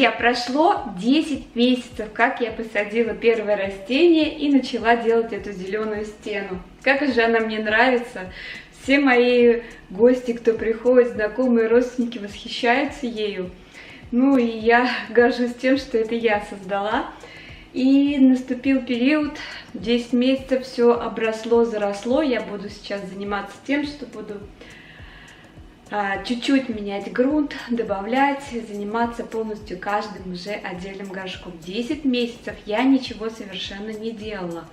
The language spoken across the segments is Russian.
Друзья, прошло 10 месяцев, как я посадила первое растение и начала делать эту зеленую стену. Как же она мне нравится. Все мои гости, кто приходит, знакомые, родственники восхищаются ею. Ну и я горжусь тем, что это я создала. И наступил период, 10 месяцев, все обросло, заросло. Я буду сейчас заниматься тем, что буду чуть-чуть менять грунт, добавлять, заниматься полностью каждым уже отдельным горшком. 10 месяцев я ничего совершенно не делала.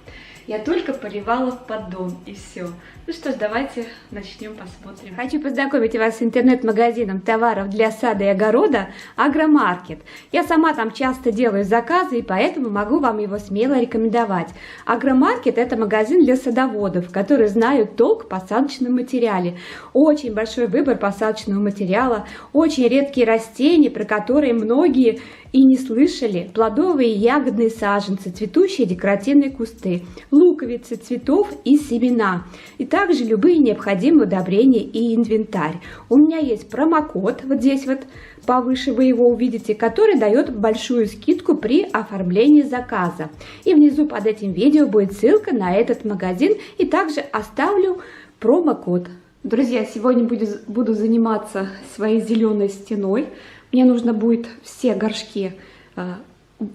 Я только поливала в поддон и все. Ну что ж, давайте начнем, посмотрим. Хочу познакомить вас с интернет-магазином товаров для сада и огорода Агромаркет. Я сама там часто делаю заказы, и поэтому могу вам его смело рекомендовать. Агромаркет – это магазин для садоводов, которые знают толк в посадочном материале. Очень большой выбор посадочного материала, очень редкие растения, про которые многие и не слышали: плодовые и ягодные саженцы, цветущие декоративные кусты, луковицы цветов и семена, и также любые необходимые удобрения и инвентарь. У меня есть промокод, вот здесь вот повыше вы его увидите, который дает большую скидку при оформлении заказа. И внизу под этим видео будет ссылка на этот магазин, и также оставлю промокод. Друзья, сегодня буду заниматься своей зеленой стеной. Мне нужно будет все горшки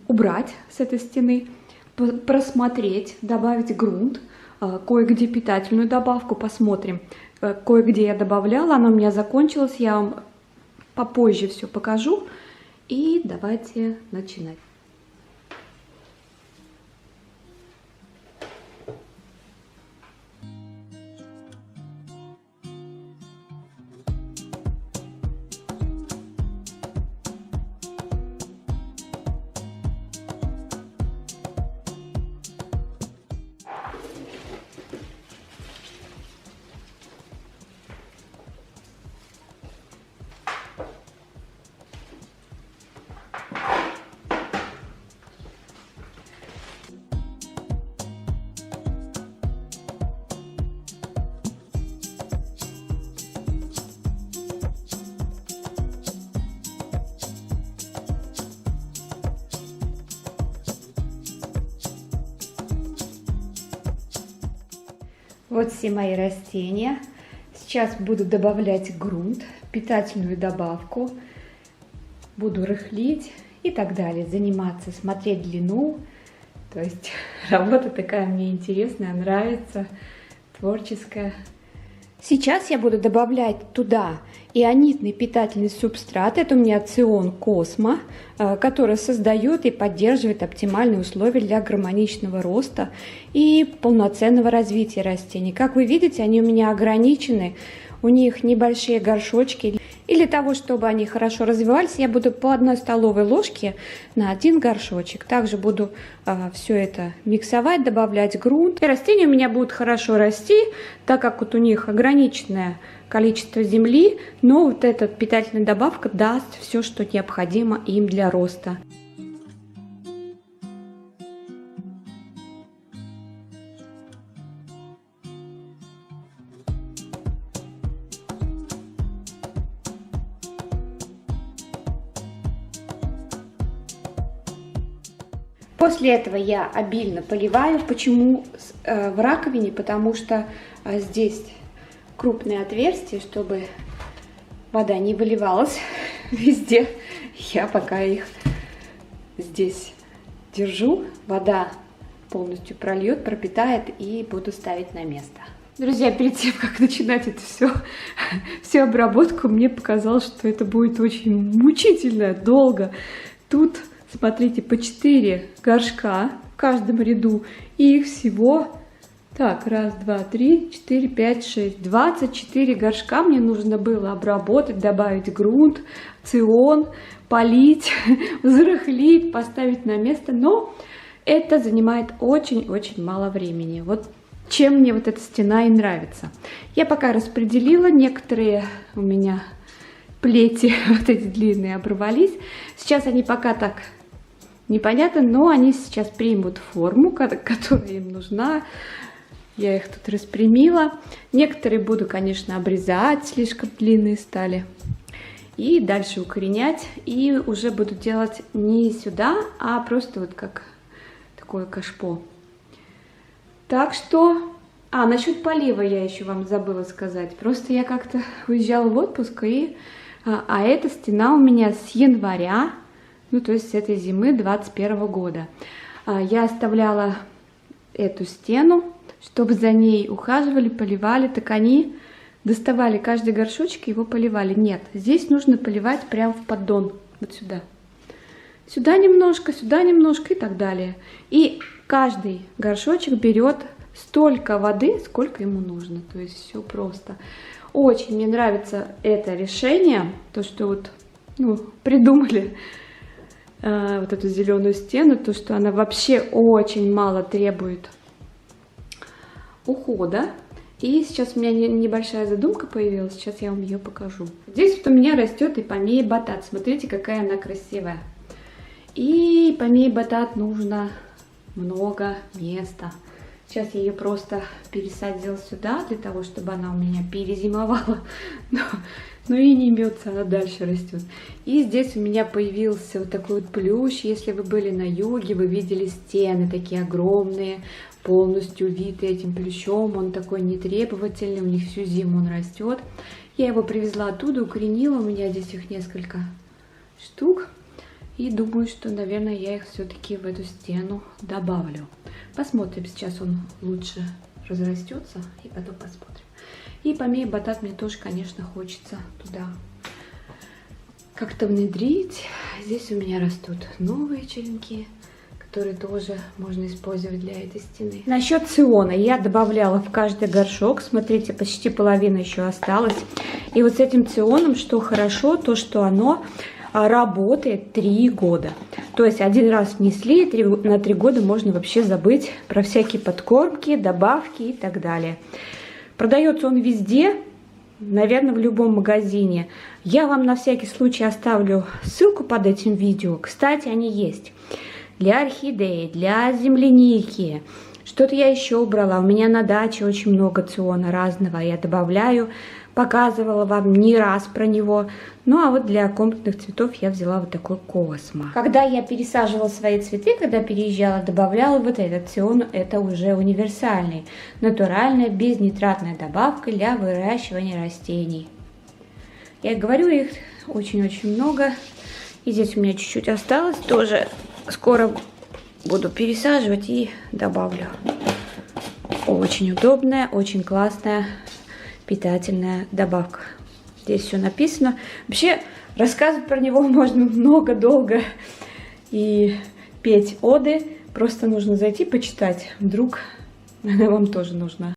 убрать с этой стены, просмотреть, добавить грунт, кое-где питательную добавку, посмотрим. Кое-где я добавляла, она у меня закончилась, я вам попозже все покажу. И давайте начинать. Вот все мои растения. Сейчас буду добавлять грунт, питательную добавку, буду рыхлить и так далее, заниматься, смотреть длину. То есть работа такая мне интересная, нравится, творческая. Сейчас я буду добавлять туда ионитный питательный субстрат. Это у меня Цион Космо, который создает и поддерживает оптимальные условия для гармоничного роста и полноценного развития растений. Как вы видите, они у меня ограничены, у них небольшие горшочки. И для того, чтобы они хорошо развивались, я буду по 1 столовой ложке на 1 горшочек. Также буду все это миксовать, добавлять грунт. И растения у меня будут хорошо расти, так как вот у них ограниченное количество земли, но вот эта питательная добавка даст все, что необходимо им для роста. После этого я обильно поливаю. Почему в раковине? Потому что здесь крупные отверстия, чтобы вода не выливалась везде. Я пока их здесь держу, вода полностью прольет, пропитает, и буду ставить на место. Друзья, перед тем, как начинать это всю обработку, мне показалось, что это будет очень мучительно, долго. Тут, смотрите, по 4 горшка в каждом ряду, и их всего, так, 1, 2, 3, 4, 5, 6, 24 горшка мне нужно было обработать, добавить грунт, цион, полить, взрыхлить, поставить на место, но это занимает очень-очень мало времени. Вот чем мне вот эта стена и нравится. Я пока распределила, некоторые у меня плети вот эти длинные оборвались. Сейчас они пока так непонятно, но они сейчас примут форму, которая им нужна. Я их тут распрямила. Некоторые буду, конечно, обрезать, слишком длинные стали. И дальше укоренять. И уже буду делать не сюда, а просто вот как такое кашпо. Так что... насчет полива я еще вам забыла сказать. Просто я как-то уезжала в отпуск, и... А эта стена у меня с января, ну то есть с этой зимы 21 года. Я оставляла эту стену, чтобы за ней ухаживали, поливали, так они доставали каждый горшочек и его поливали. Нет, здесь нужно поливать прямо в поддон, вот сюда. Сюда немножко и так далее. И каждый горшочек берет столько воды, сколько ему нужно. То есть все просто. Очень мне нравится это решение, то, что вот придумали вот эту зеленую стену, то, что она вообще очень мало требует ухода. И сейчас у меня небольшая задумка появилась, сейчас я вам ее покажу. Здесь вот у меня растет ипомея батат, смотрите, какая она красивая. И ипомея батат нужно много места. Сейчас я ее просто пересадила сюда, для того, чтобы она у меня перезимовала. Но и не имется, она дальше растет. И здесь у меня появился вот такой вот плющ. Если вы были на юге, вы видели стены такие огромные, полностью увиты этим плющом. Он такой нетребовательный, у них всю зиму он растет. Я его привезла оттуда, укоренила. У меня здесь их несколько штук. И думаю, что, наверное, я их все-таки в эту стену добавлю. Посмотрим, сейчас он лучше разрастется, и потом посмотрим. И ипомея батат мне тоже, конечно, хочется туда как-то внедрить. Здесь у меня растут новые черенки, которые тоже можно использовать для этой стены. Насчет циона я добавляла в каждый горшок. Смотрите, почти половина еще осталась. И вот с этим ционом, что хорошо, то что оно работает 3 года. То есть один раз внесли, на 3 года можно вообще забыть про всякие подкормки, добавки и так далее. Продается он везде, наверное, в любом магазине. Я вам на всякий случай оставлю ссылку под этим видео. Кстати, они есть для орхидеи, для земляники. Что-то я еще убрала. У меня на даче очень много циона разного. Я добавляю. Показывала вам не раз про него. Ну а вот для комнатных цветов я взяла вот такой космо. Когда я пересаживала свои цветы, когда переезжала, добавляла вот этот цион. Это уже универсальный, натуральная, безнитратная добавка для выращивания растений. Я говорю, их очень-очень много. И здесь у меня чуть-чуть осталось. Тоже скоро буду пересаживать и добавлю. Очень удобная, очень классная, питательная добавка. Здесь все написано. Вообще, рассказывать про него можно много, долго и петь оды. Просто нужно зайти, почитать. Вдруг она вам тоже нужна.